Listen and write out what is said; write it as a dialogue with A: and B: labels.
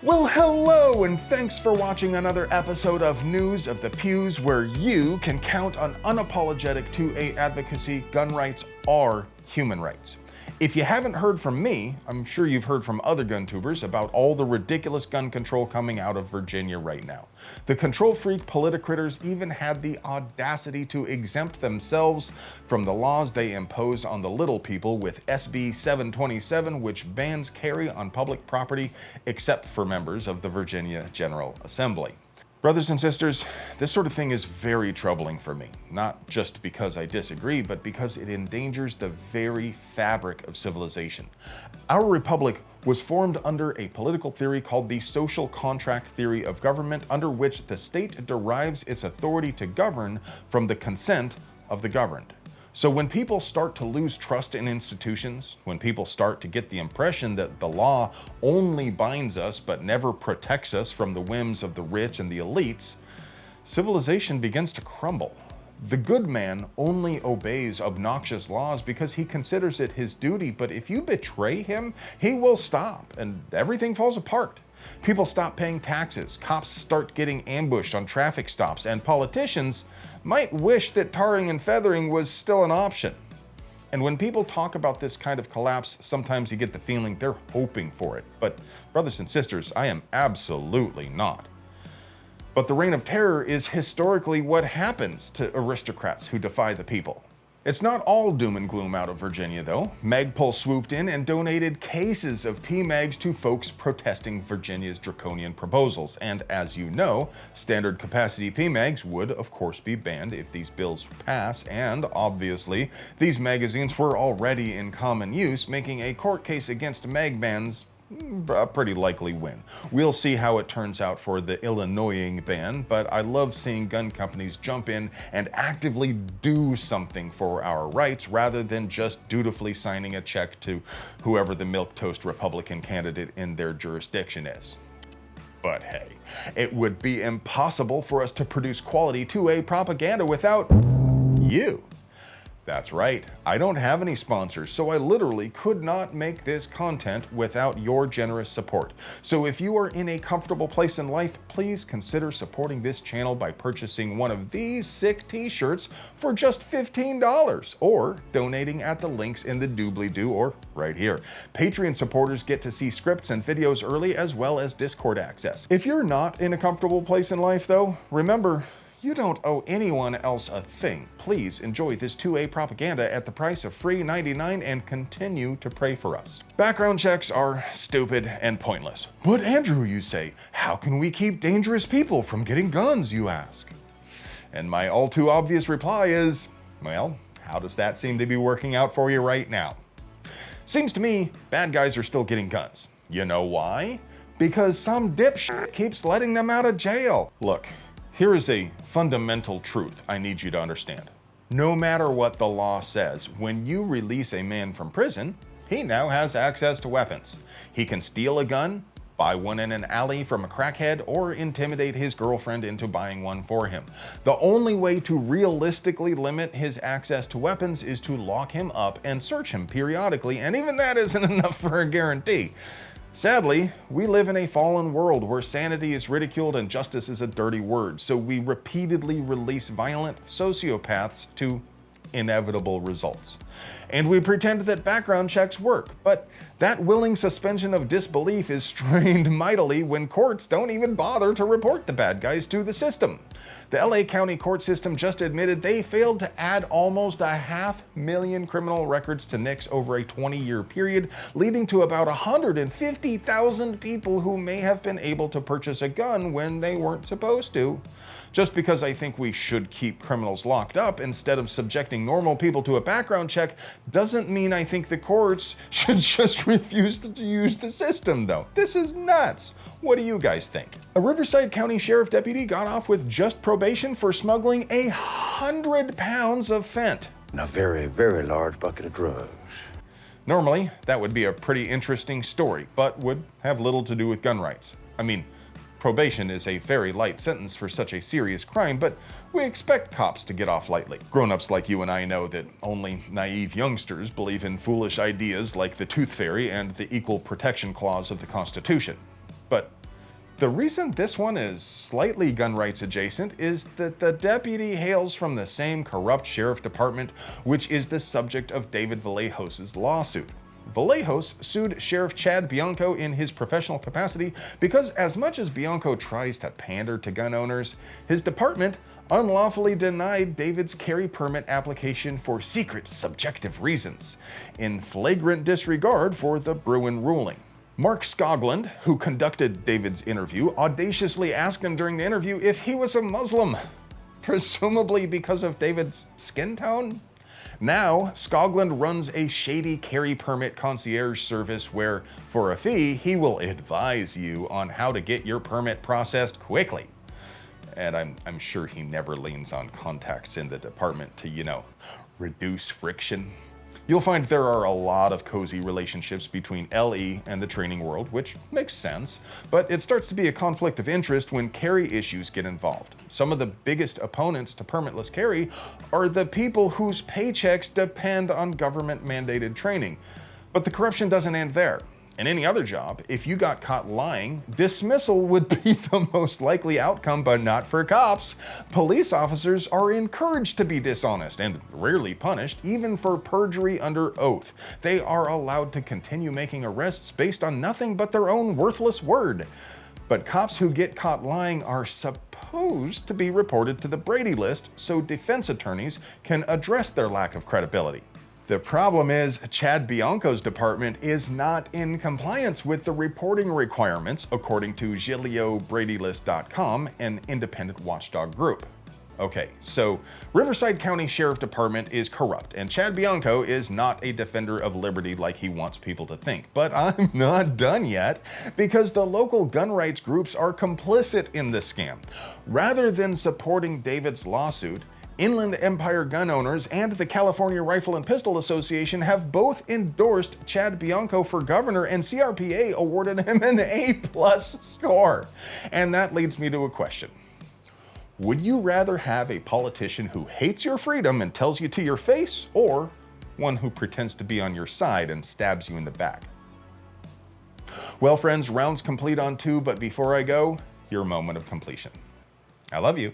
A: Well, hello, and thanks for watching another episode of News of the Pews, where you can count on unapologetic 2A advocacy. Gun rights are human rights. If you haven't heard from me, I'm sure you've heard from other gun tubers about all the ridiculous gun control coming out of Virginia right now. The control freak politicrators even had the audacity to exempt themselves from the laws they impose on the little people with SB 727, which bans carry on public property except for members of the Virginia General Assembly. Brothers and sisters, this sort of thing is very troubling for me, not just because I disagree, but because it endangers the very fabric of civilization. Our republic was formed under a political theory called the social contract theory of government, under which the state derives its authority to govern from the consent of the governed. So when people start to lose trust in institutions, when people start to get the impression that the law only binds us but never protects us from the whims of the rich and the elites, civilization begins to crumble. The good man only obeys obnoxious laws because he considers it his duty, but if you betray him, he will stop and everything falls apart. People stop paying taxes, cops start getting ambushed on traffic stops, and politicians might wish that tarring and feathering was still an option. And when people talk about this kind of collapse, sometimes you get the feeling they're hoping for it. But brothers and sisters, I am absolutely not. But the reign of terror is historically what happens to aristocrats who defy the people. It's not all doom and gloom out of Virginia, though. Magpul swooped in and donated cases of PMAGs to folks protesting Virginia's draconian proposals. And as you know, standard capacity PMAGs would, of course, be banned if these bills pass. And obviously, these magazines were already in common use, making a court case against mag bans a pretty likely win. We'll see how it turns out for the Illinois ban, but I love seeing gun companies jump in and actively do something for our rights rather than just dutifully signing a check to whoever the milquetoast Republican candidate in their jurisdiction is. But hey, it would be impossible for us to produce quality 2A propaganda without you. That's right, I don't have any sponsors, so I literally could not make this content without your generous support. So if you are in a comfortable place in life, please consider supporting this channel by purchasing one of these sick t-shirts for just $15, or donating at the links in the doobly-doo or right here. Patreon supporters get to see scripts and videos early, as well as Discord access. If you're not in a comfortable place in life though, remember, you don't owe anyone else a thing. Please enjoy this 2A propaganda at the price of free $99 and continue to pray for us. Background checks are stupid and pointless. But Andrew, you say, how can we keep dangerous people from getting guns, you ask? And my all too obvious reply is, well, how does that seem to be working out for you right now? Seems to me bad guys are still getting guns. You know why? Because some dipshit keeps letting them out of jail. Look, here is a fundamental truth I need you to understand. No matter what the law says, when you release a man from prison, he now has access to weapons. He can steal a gun, buy one in an alley from a crackhead, or intimidate his girlfriend into buying one for him. The only way to realistically limit his access to weapons is to lock him up and search him periodically, and even that isn't enough for a guarantee. Sadly, we live in a fallen world where sanity is ridiculed and justice is a dirty word, so we repeatedly release violent sociopaths to inevitable results. And we pretend that background checks work, but that willing suspension of disbelief is strained mightily when courts don't even bother to report the bad guys to the system. The LA County court system just admitted they failed to add almost 500,000 criminal records to NICS over a 20-year period, leading to about 150,000 people who may have been able to purchase a gun when they weren't supposed to. Just because I think we should keep criminals locked up instead of subjecting normal people to a background check doesn't mean I think the courts should just refuse to use the system, though. This is nuts. What do you guys think? A Riverside County Sheriff deputy got off with just probation for smuggling 100 pounds of fent.
B: And a very, very large bucket of drugs.
A: Normally, that would be a pretty interesting story, but would have little to do with gun rights. I mean, probation is a very light sentence for such a serious crime, but we expect cops to get off lightly. Grown-ups like you and I know that only naive youngsters believe in foolish ideas like the Tooth Fairy and the Equal Protection Clause of the Constitution. But The reason this one is slightly gun rights adjacent is that the deputy hails from the same corrupt sheriff department, which is the subject of David Vallejos' lawsuit. Vallejos sued Sheriff Chad Bianco in his professional capacity because as much as Bianco tries to pander to gun owners, his department unlawfully denied David's carry permit application for secret, subjective reasons, in flagrant disregard for the Bruin ruling. Mark Skoglund, who conducted David's interview, audaciously asked him during the interview if he was a Muslim, presumably because of David's skin tone. Now, Skoglund runs a shady carry permit concierge service where, for a fee, he will advise you on how to get your permit processed quickly. And I'm sure he never leans on contacts in the department to, reduce friction. You'll find there are a lot of cozy relationships between LE and the training world, which makes sense, but it starts to be a conflict of interest when carry issues get involved. Some of the biggest opponents to permitless carry are the people whose paychecks depend on government-mandated training. But the corruption doesn't end there. In any other job, if you got caught lying, dismissal would be the most likely outcome, but not for cops. Police officers are encouraged to be dishonest and rarely punished, even for perjury under oath. They are allowed to continue making arrests based on nothing but their own worthless word. But cops who get caught lying are supposed to be reported to the Brady list so defense attorneys can address their lack of credibility. The problem is Chad Bianco's department is not in compliance with the reporting requirements, according to GilioBradyList.com, an independent watchdog group. Okay, so Riverside County Sheriff Department is corrupt, and Chad Bianco is not a defender of liberty like he wants people to think. But I'm not done yet, because the local gun rights groups are complicit in this scam. Rather than supporting David's lawsuit, Inland Empire gun owners and the California Rifle and Pistol Association have both endorsed Chad Bianco for governor, and CRPA awarded him an A+ score. And that leads me to a question. Would you rather have a politician who hates your freedom and tells you to your face, or one who pretends to be on your side and stabs you in the back? Well, friends, rounds complete on 2, but before I go, your moment of completion. I love you.